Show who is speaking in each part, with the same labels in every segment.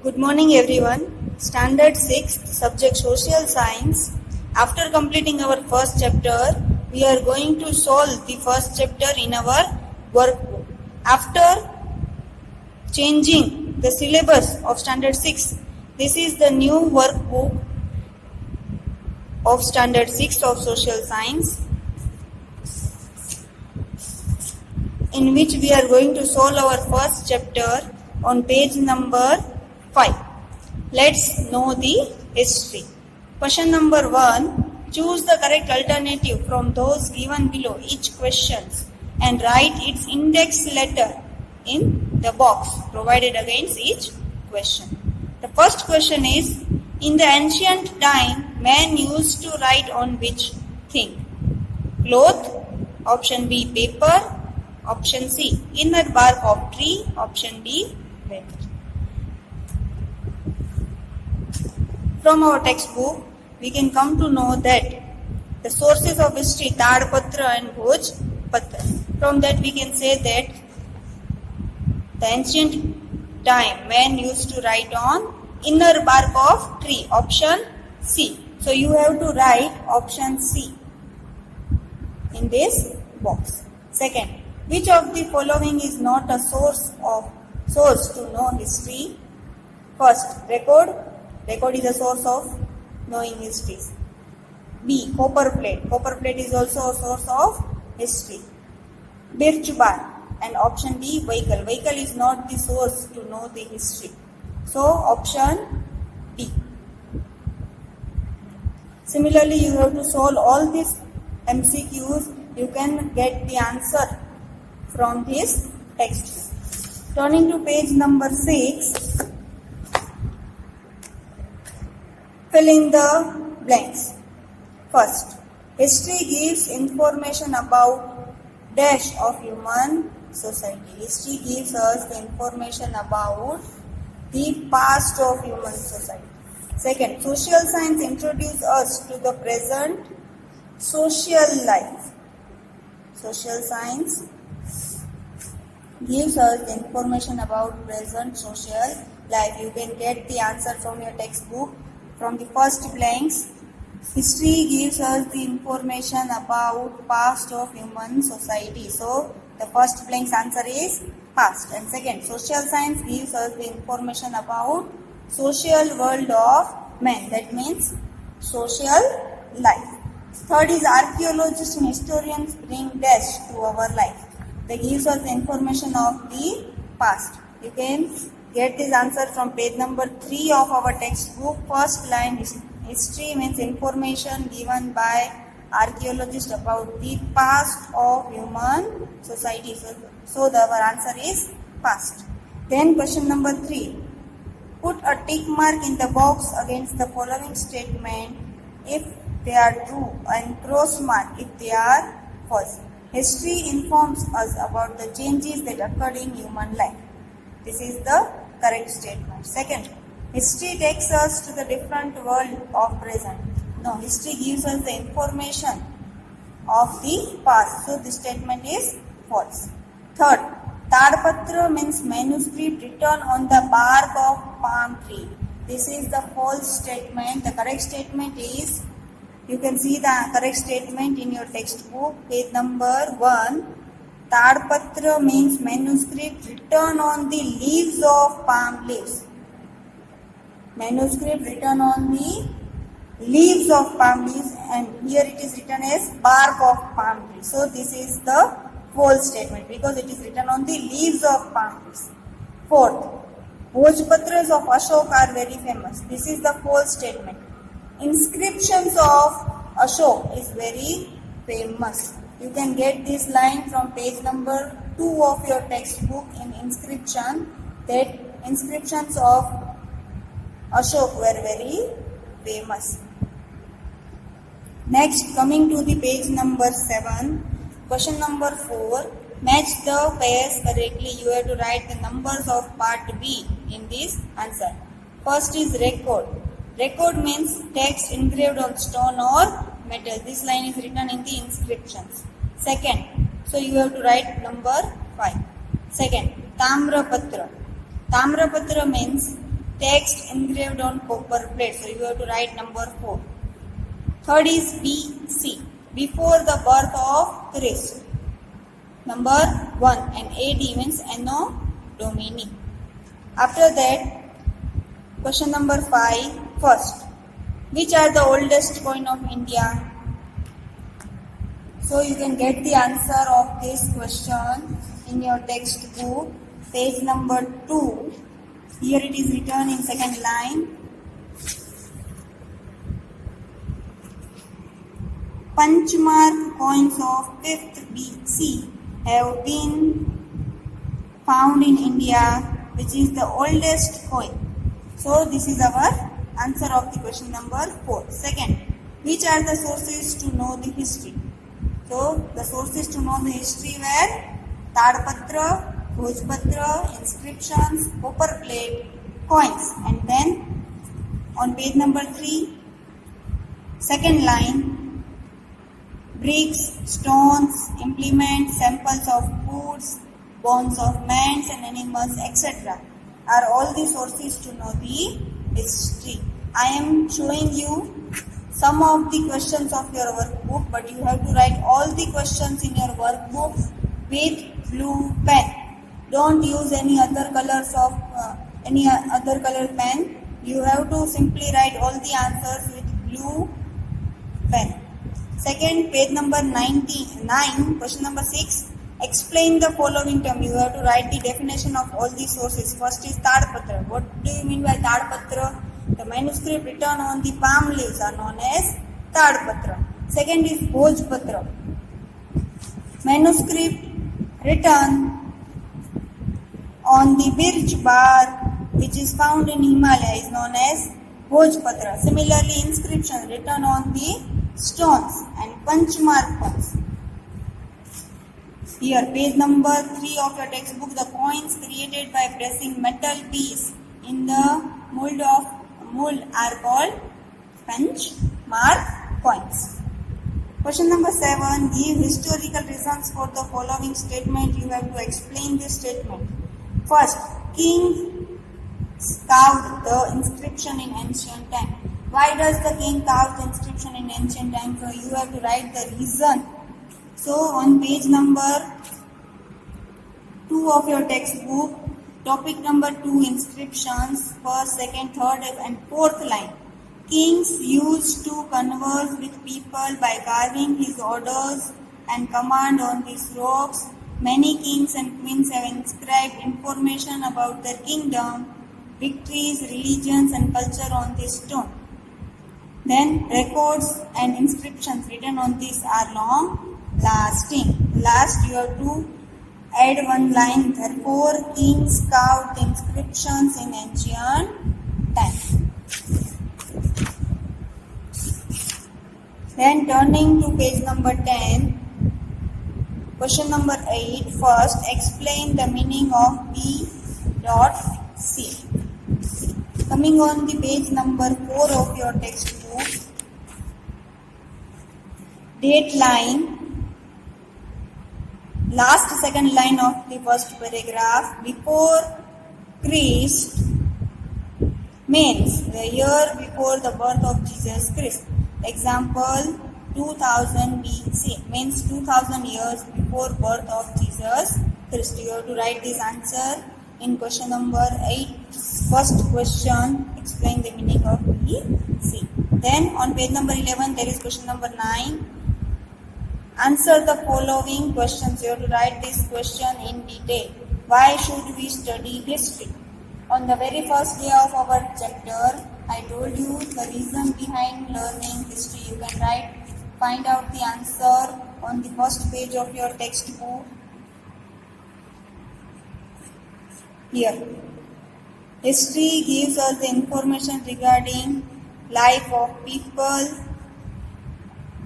Speaker 1: Good morning everyone. Standard 6th subject social science. After completing our first chapter, we are going to solve the first chapter in our workbook. After changing the syllabus of standard 6, this is the new workbook of standard 6 of social science, in which we are going to solve our first chapter on page number 5. Let's know the history. Question number 1. Choose the correct alternative from those given below each question and write its index letter in the box provided against each question. The first question is, in the ancient time, man used to write on which thing? Cloth. Option B, paper. Option C, inner bark of tree. Option D, leather. From our textbook, we can come to know that the sources of history, Tadpatra and Bhojpatra. From that we can say that the ancient time man used to write on inner bark of tree. Option C. So you have to write option C in this box. Second, which of the following is not a source to know history? First, record. Record is a source of knowing histories. B, copper plate. Copper plate is also a source of history. Birch bark. And option D, vehicle. Vehicle is not the source to know the history. So option D. Similarly, you have to solve all these MCQs. You can get the answer from this text. Turning to page number 6. Fill in the blanks. First, history gives information about dash of human society. History gives us the information about the past of human society. Second, social science introduces us to the present social life. Social science gives us the information about present social life. You can get the answer from your textbook. From the first blanks, history gives us the information about past of human society. So the first blank's answer is past. And second, social science gives us the information about social world of man. That means social life. Third is archaeologists and historians bring dash to our life. They gives us the information of the past. You can get this answer from page number 3 of our textbook. First line, history means information given by archaeologists about the past of human society. So our answer is past. Then question number 3. Put a tick mark in the box against the following statement if they are true and cross mark if they are false. History informs us about the changes that occurred in human life. This is the correct statement. Second, history takes us to the different world of present. No, history gives us the information of the past. So this statement is false. Third, Tadpatra means manuscript written on the bark of palm tree. This is the false statement. The correct statement is, you can see the correct statement in your textbook, page number 1. Tadpatra means manuscript written on the leaves of palm leaves. Manuscript written on the leaves of palm leaves, and here it is written as bark of palm tree. So this is the false statement because it is written on the leaves of palm trees. Fourth, Bhojpatras of Ashok are very famous. This is the false statement. Inscriptions of Ashok is very famous. You can get this line from page number 2 of your textbook in inscription, that inscriptions of Ashok were very famous. Next, coming to the page number 7, question number 4. Match the pairs correctly. You have to write the numbers of part B in this answer. First is record. Record means text engraved on stone or metal. This line is written in the inscriptions. Second, so you have to write number 5. Second, Tamrapatra. Tamrapatra means text engraved on copper plate. So you have to write number 4. Third is BC, before the birth of Christ. Number 1, and AD means Anno Domini. After that, question number 5, first, which are the oldest coin of India? So you can get the answer of this question in your textbook, page number 2. Here it is written in second line. Punchmark coins of 5th BC have been found in India, which is the oldest coin. So this is our answer of the question number 4. Second, which are the sources to know the history? So the sources to know the history were Tadpatra, Bhojpatra, inscriptions, copper plate, coins. And then on page number 3, second line, bricks, stones, implements, samples of foods, bones of men and animals, etc. are all the sources to know the history. I am showing you some of the questions of your workbook, but you have to write all the questions in your workbook with blue pen. Don't use any other colors of any other color pen. You have to simply write all the answers with blue pen. Second, page number 99, question number 6. Explain the following term. You have to write the definition of all these sources. First is Tadpatra. What do you mean by Tadpatra? The manuscript written on the palm leaves are known as Tadpatra. Second is Bhojpatra. Manuscript written on the birch bark, which is found in Himalaya, is known as Bhojpatra. Similarly, inscriptions written on the stones and punchmark coins. Here, page number 3 of your textbook, the coins created by pressing metal piece in the mold are called punchmark coins. Question number 7, give historical reasons for the following statement. You have to explain this statement. First, king carved the inscription in ancient time. Why does the king carve the inscription in ancient time? So you have to write the reason. So on page number 2 of your textbook, topic number 2, inscriptions, first, second, third and fourth line. Kings used to converse with people by carving his orders and command on these rocks. Many kings and queens have inscribed information about their kingdom, victories, religions and culture on this stone. Then records and inscriptions written on this are long lasting. Last, you have to add one line. Therefore, kings carved the inscriptions in ancient times. Then turning to page number 10, question number 8. First, explain the meaning of B.C. Coming on the page number 4 of your textbook, date line, last second line of the first paragraph, before Christ means the year before the birth of Jesus Christ. Example, 2000 BC means 2000 years before birth of Jesus Christ. You have to write this answer in question number 8. First question, explain the meaning of BC. Then on page number 11 there is question number 9. Answer the following questions. You have to write this question in detail. Why should we study history? On the very first day of our chapter, I told you the reason behind learning history. You can find out the answer on the first page of your textbook. Here, history gives us the information regarding life of people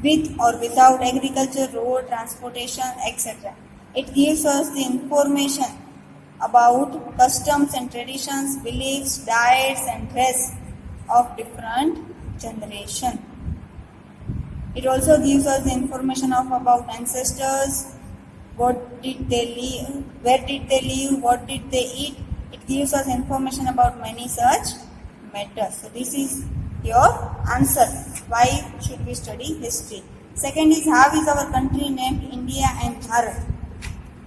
Speaker 1: with or without agriculture, road, transportation, etc. It gives us the information about customs and traditions, beliefs, diets and dress of different generation. It also gives us the information about ancestors, what did they live, where did they live, what did they eat. It gives us information about many such matters. So this is your answer. Why should we study history? Second is, how is our country named India and Bharat?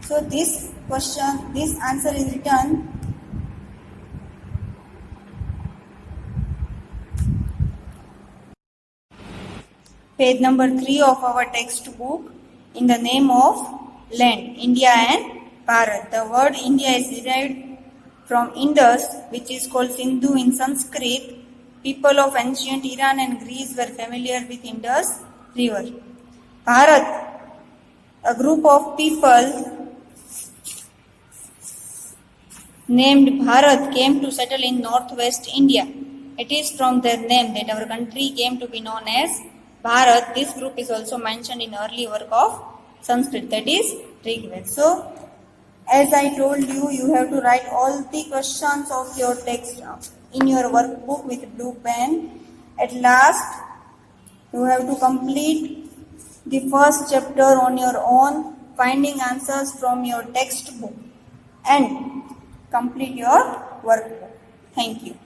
Speaker 1: So this answer is written page number 3 of our textbook. In the name of land, India and Bharat. The word India is derived from Indus, which is called Sindhu in Sanskrit. People of ancient Iran and Greece were familiar with Indus river. Bharat, a group of people named Bharat came to settle in northwest India. It is from their name that our country came to be known as Bharat. This group is also mentioned in early work of Sanskrit, that is Rigveda. So, as I told you, you have to write all the questions of your text in your workbook with blue pen. At last, you have to complete the first chapter on your own, finding answers from your textbook, and complete your workbook. Thank you.